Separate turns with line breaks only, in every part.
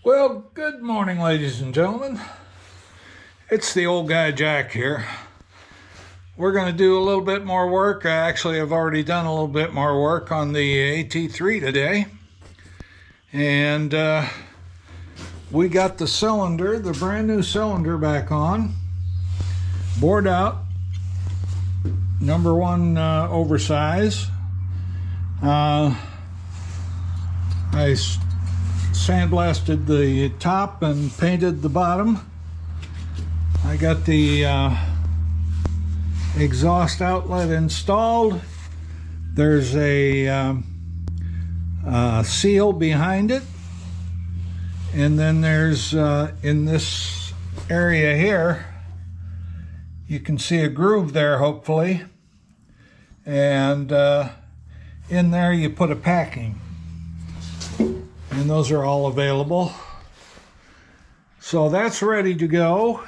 Well, good morning, ladies and gentlemen. It's the old guy Jack here. We're going to do a little bit more work. I actually have already done a little bit more work on the AT3 today. And we got the cylinder, the brand new cylinder back on. Bored out. Number one oversize. I sandblasted the top and painted the bottom. I got the exhaust outlet installed. There's a seal behind it, and then there's in this area here you can see a groove there, hopefully, and in there you put a packing. And those are all available. So that's ready to go.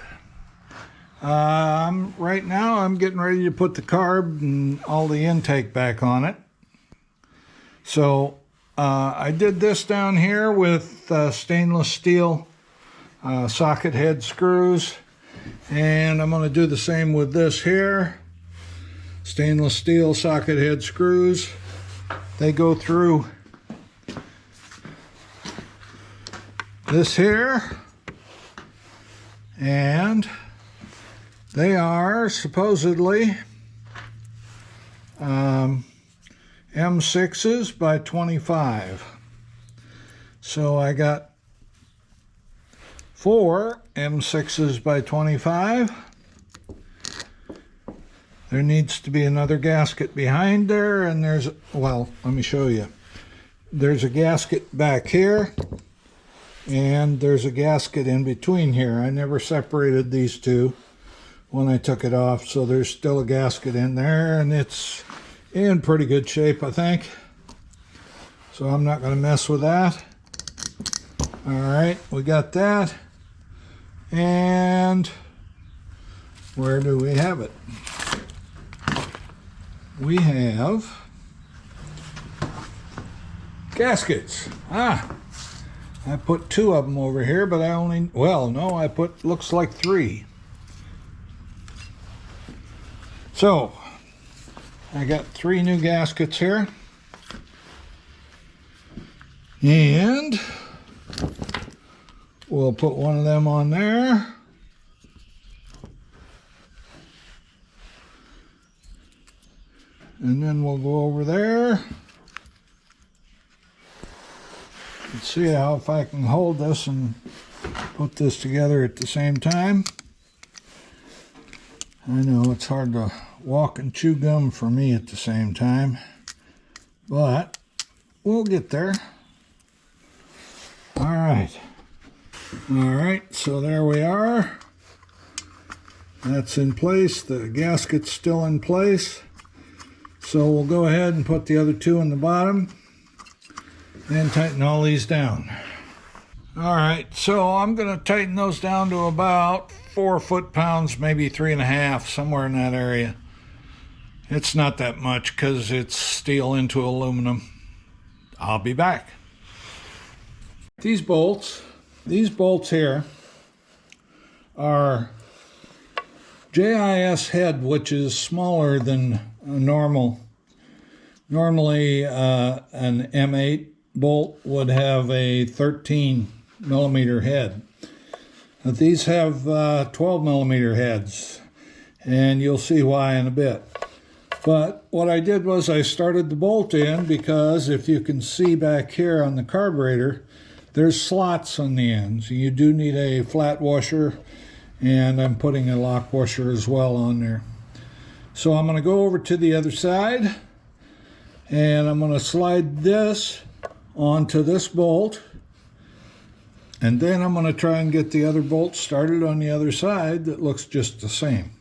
Right now I'm getting ready to put the carb and all the intake back on it. So I did this down here with stainless steel socket head screws. And I'm going to do the same with this here. Stainless steel socket head screws. They go through this here, and they are supposedly M6s by 25. So I got 4 M6s by 25. There needs to be another gasket behind there, and there's, well, let me show you. There's a gasket back here, and there's a gasket in between here. I never separated these two when I took it off, so there's still a gasket in there, and it's in pretty good shape, I think. So I'm not going to mess with that. All right, we got that. And where do we have it? We have gaskets. I put 2 of them over here, but I only, well, no, I put, looks like 3. So, I got 3 new gaskets here. And we'll put one of them on there. And then we'll go over there. Let's see how if I can hold this and put this together at the same time. I know it's hard to walk and chew gum for me at the same time, but we'll get there. All right, so there we are. That's in place. The gasket's still in place. So we'll go ahead and put the other 2 in the bottom and tighten all these down. All right, so I'm going to tighten those down to about 4 foot-pounds, maybe 3.5, somewhere in that area. It's not that much because it's steel into aluminum. I'll be back. These bolts here are JIS head, which is smaller than a normal. Normally, an M8 bolt would have a 13 millimeter head. But these have 12 millimeter heads, and you'll see why in a bit. But what I did was I started the bolt in because if you can see back here on the carburetor, there's slots on the ends. You do need a flat washer, and I'm putting a lock washer as well on there. So I'm going to go over to the other side, and I'm going to slide this onto this bolt, and then I'm going to try and get the other bolt started on the other side that looks just the same.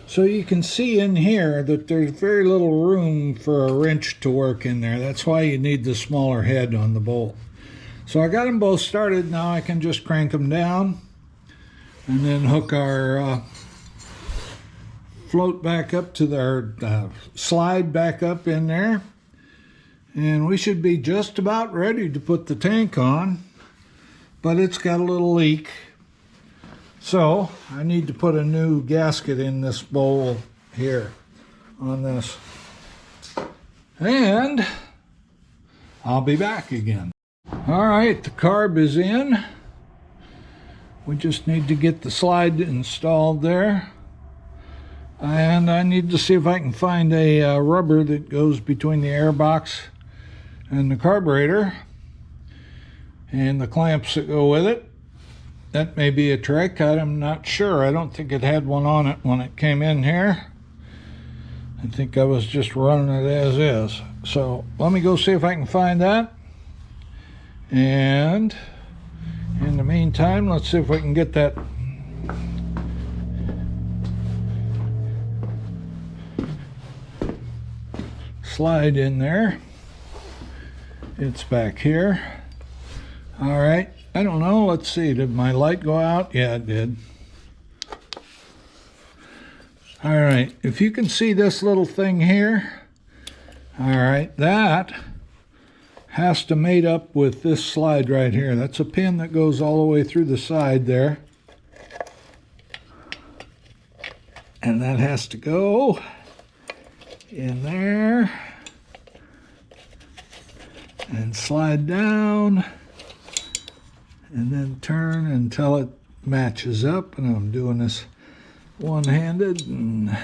So you can see in here that there's very little room for a wrench to work in there. That's why you need the smaller head on the bolt. So I got them both started. Now I can just crank them down and then hook our float back up to their slide back up in there, and we should be just about ready to put the tank on. but it's got a little leak. So I need to put a new gasket in this bowl here on this. And I'll be back again. All right, the carb is in. We just need to get the slide installed there. And I need to see if I can find a rubber that goes between the air box and the carburetor and the clamps that go with it. That may be a trick. I'm not sure. I don't think it had one on it when it came in here. I think I was just running it as is. So let me go see if I can find that. And in the meantime, let's see if we can get that slide in there. It's back here. All right. I don't know. Let's see. Did my light go out? Yeah, it did. All right. If you can see this little thing here, all right, that has to mate up with this slide right here. That's a pin that goes all the way through the side there. And that has to go in there and slide down and then turn until it matches up. And I'm doing this one-handed and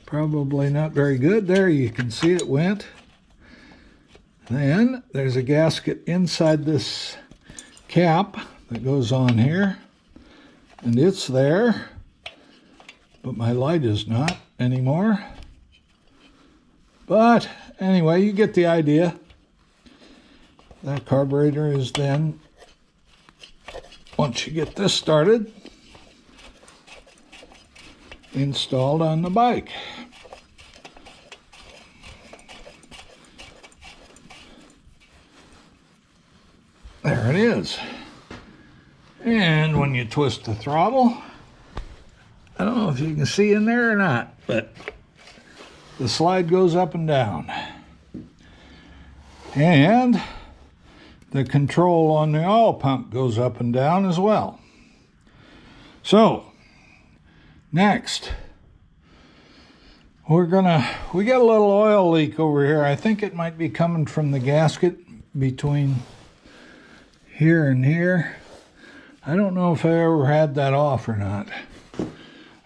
probably not very good. There, you can see it went. Then there's a gasket inside this cap that goes on here, and it's there, but my light is not anymore. But anyway, you get the idea. That carburetor is then, once you get this started, installed on the bike. There it is. And when you twist the throttle, I don't know if you can see in there or not, but the slide goes up and down. And the control on the oil pump goes up and down as well. So, next, we got a little oil leak over here. I think it might be coming from the gasket between here and here. I don't know if I ever had that off or not.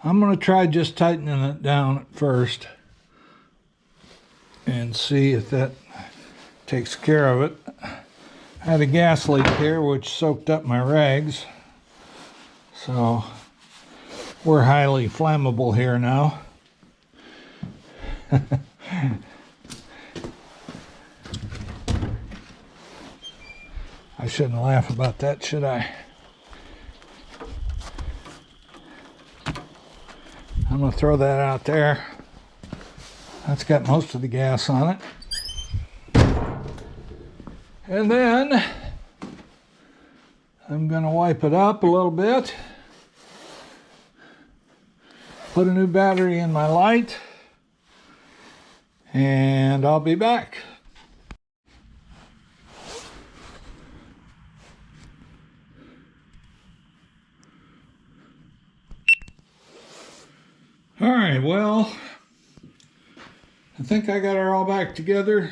I'm going to try just tightening it down at first and see if that takes care of it. I had a gas leak here which soaked up my rags, so we're highly flammable here now. I shouldn't laugh about that, should I? I'm going to throw that out there. That's got most of the gas on it. And then I'm going to wipe it up a little bit. Put a new battery in my light. And I'll be back. All right, well, I think I got her all back together.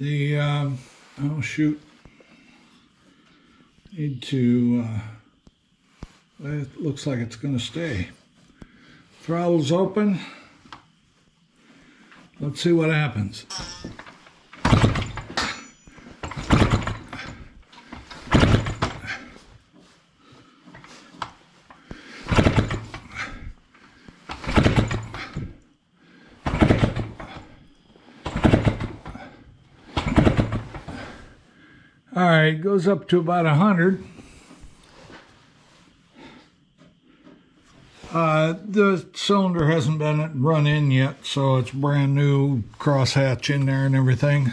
The, oh shoot, need to, it looks like it's going to stay. Throttle's open. Let's see what happens. All right, goes up to about 100. The cylinder hasn't been run in yet, so it's brand new crosshatch in there and everything.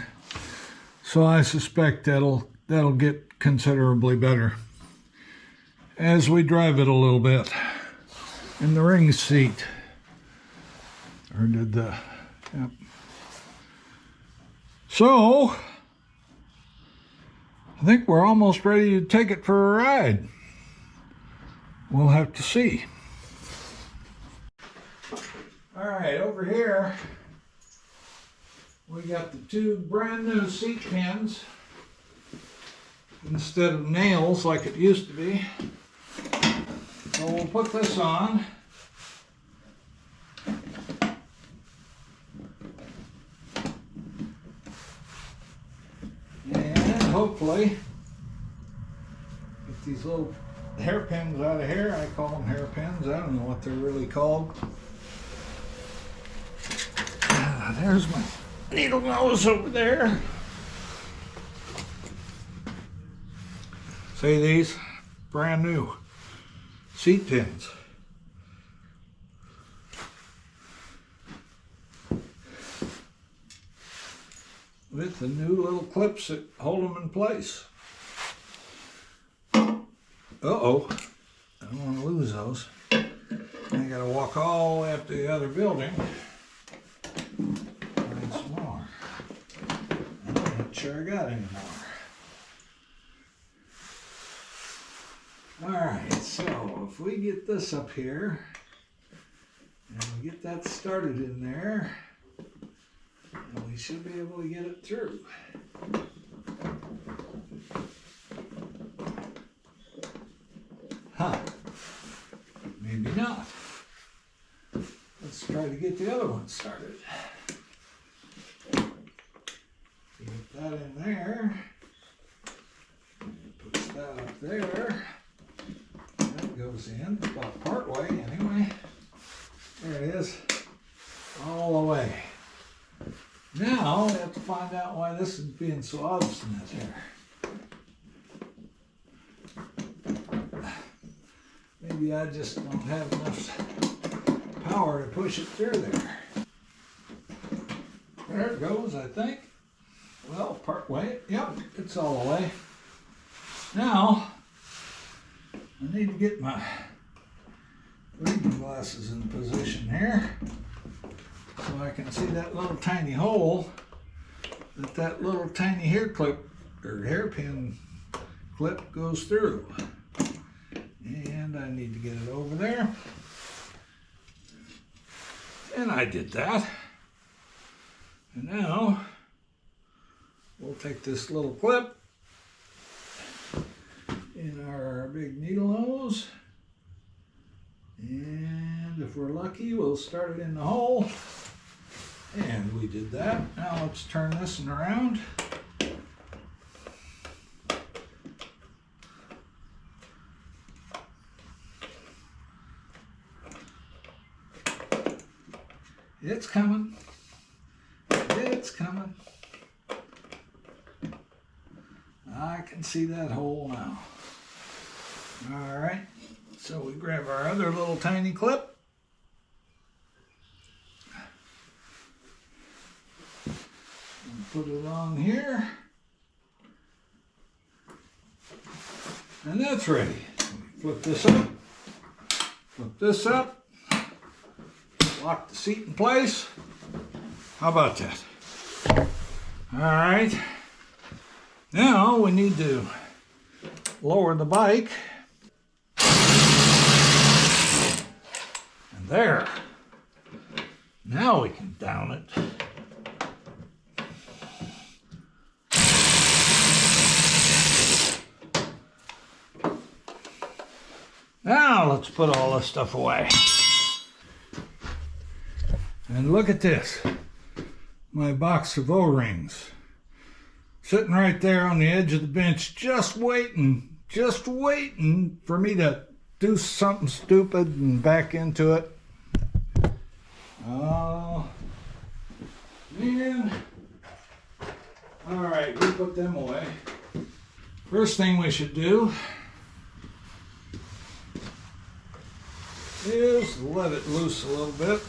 So I suspect that'll get considerably better as we drive it a little bit. In the ring seat, or did the, yep. So I think we're almost ready to take it for a ride. We'll have to see. All right, over here, we got the two brand new seat pins instead of nails like it used to be. So we'll put this on. And hopefully get these little hairpins out of here. I call them hairpins. I don't know what they're really called. There's my needle nose over there. See these? Brand new seat pins. With the new little clips that hold them in place. Uh-oh, I don't want to lose those. I gotta walk all the way up to the other building. Find some more. I'm not sure I got any more. Alright, so if we get this up here, and we get that started in there, and we should be able to get it through. Huh. Maybe not. Let's try to get the other one started. Get that in there. Put that up there. That goes in about part way anyway. There it is. All the way. Now we have to find out why this is being so obstinate here. Maybe I just don't have enough power to push it through there. There it goes, I think. Well, part way. Yep, it's all the way. Now, I need to get my reading glasses in position here so I can see that little tiny hole that little tiny hair clip or hairpin clip goes through. And I need to get it over there. And I did that. And now we'll take this little clip in our big needle nose. And if we're lucky, we'll start it in the hole. And we did that. Now let's turn this one around. It's coming. It's coming. I can see that hole now. All right. So we grab our other little tiny clip. And put it on here. And that's ready. Flip this up. Flip this up. Lock the seat in place. How about that? All right. Now we need to lower the bike. And there. Now we can down it. Now let's put all this stuff away. And look at this, my box of O-rings. Sitting right there on the edge of the bench, just waiting for me to do something stupid and back into it. Oh, man. All right, we put them away. First thing we should do is let it loose a little bit.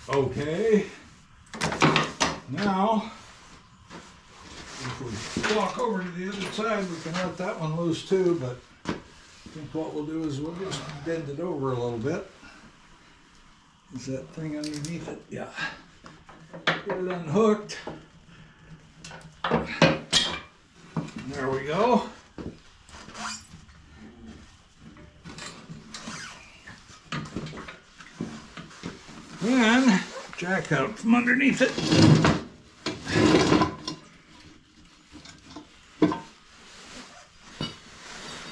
Okay, now if we walk over to the other side, we can let that one loose too, but I think what we'll do is we'll just bend it over a little bit Is that thing underneath it? Yeah. Get it unhooked. There we go. Then jack out from underneath it.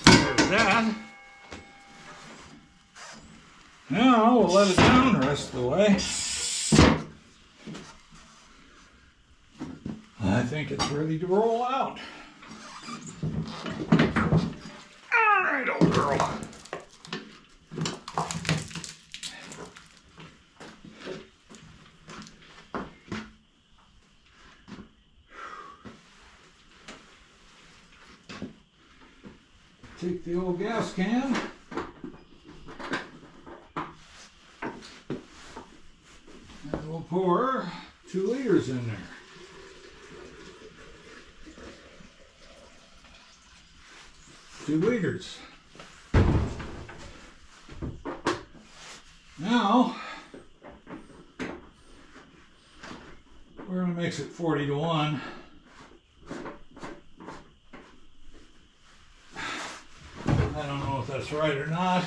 There's that. Now we'll let it down the rest of the way. I think it's ready to roll out. All right, old girl. Take the old gas can. And we'll pour 2 liters in there. Two liters. Now, we're going to mix it 40-1. I don't know if that's right or not,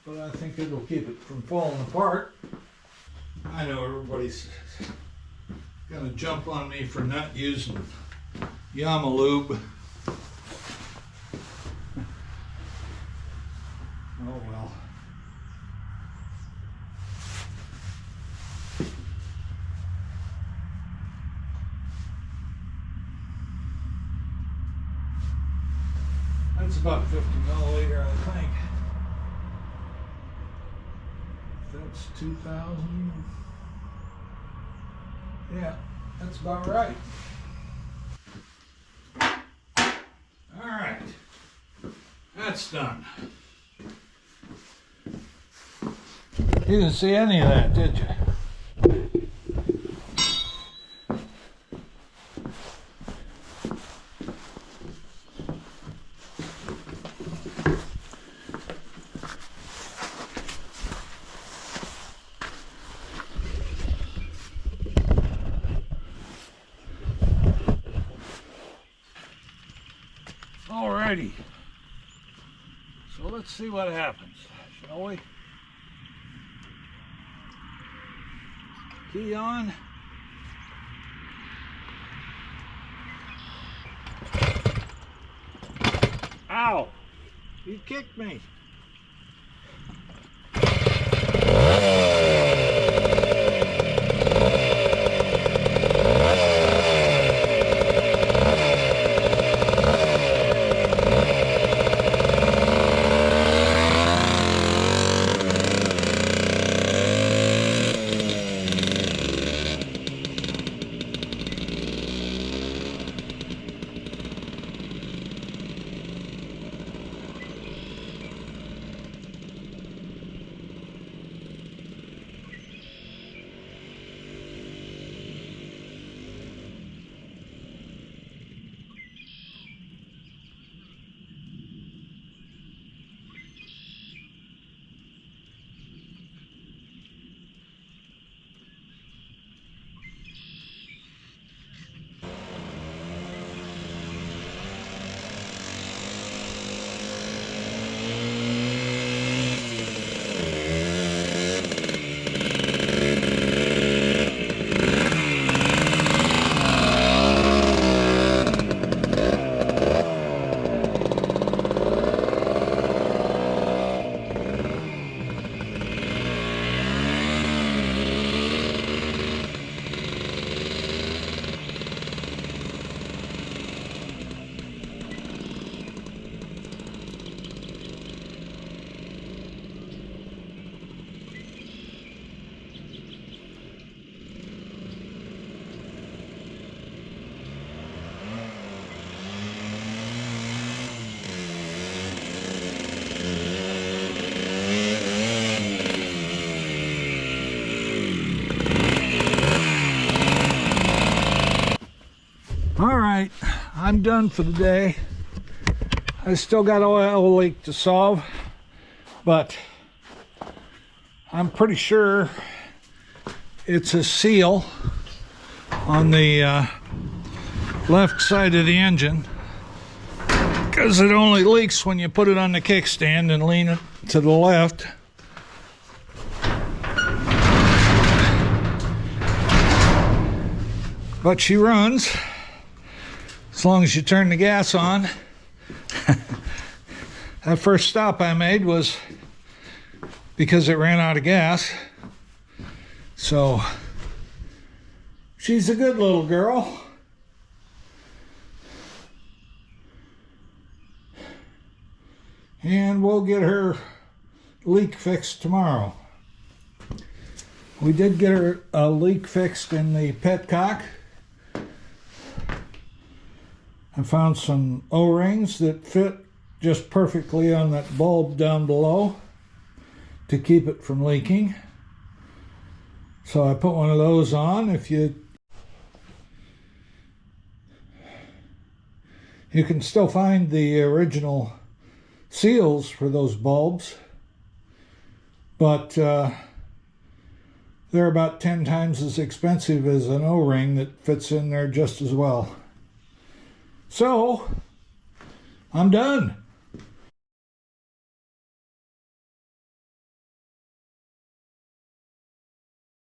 but I think it'll keep it from falling apart. I know everybody's going to jump on me for not using Yamalube. Oh well. That's about 50 milliliter, I think. That's 2,000. Yeah, that's about right. All right, that's done. You didn't see any of that, did you? Alrighty, so let's see what happens, shall we? Key on. Ow! You kicked me. Alright, I'm done for the day. I still got an oil leak to solve, but I'm pretty sure it's a seal on the left side of the engine, because it only leaks when you put it on the kickstand and lean it to the left. But she runs as long as you turn the gas on. That first stop I made was because it ran out of gas. So she's a good little girl. And we'll get her leak fixed tomorrow. We did get her a leak fixed in the petcock. I found some O-rings that fit just perfectly on that bulb down below to keep it from leaking. So I put one of those on. You can still find the original seals for those bulbs, but they're about 10 times as expensive as an O-ring that fits in there just as well. So I'm done.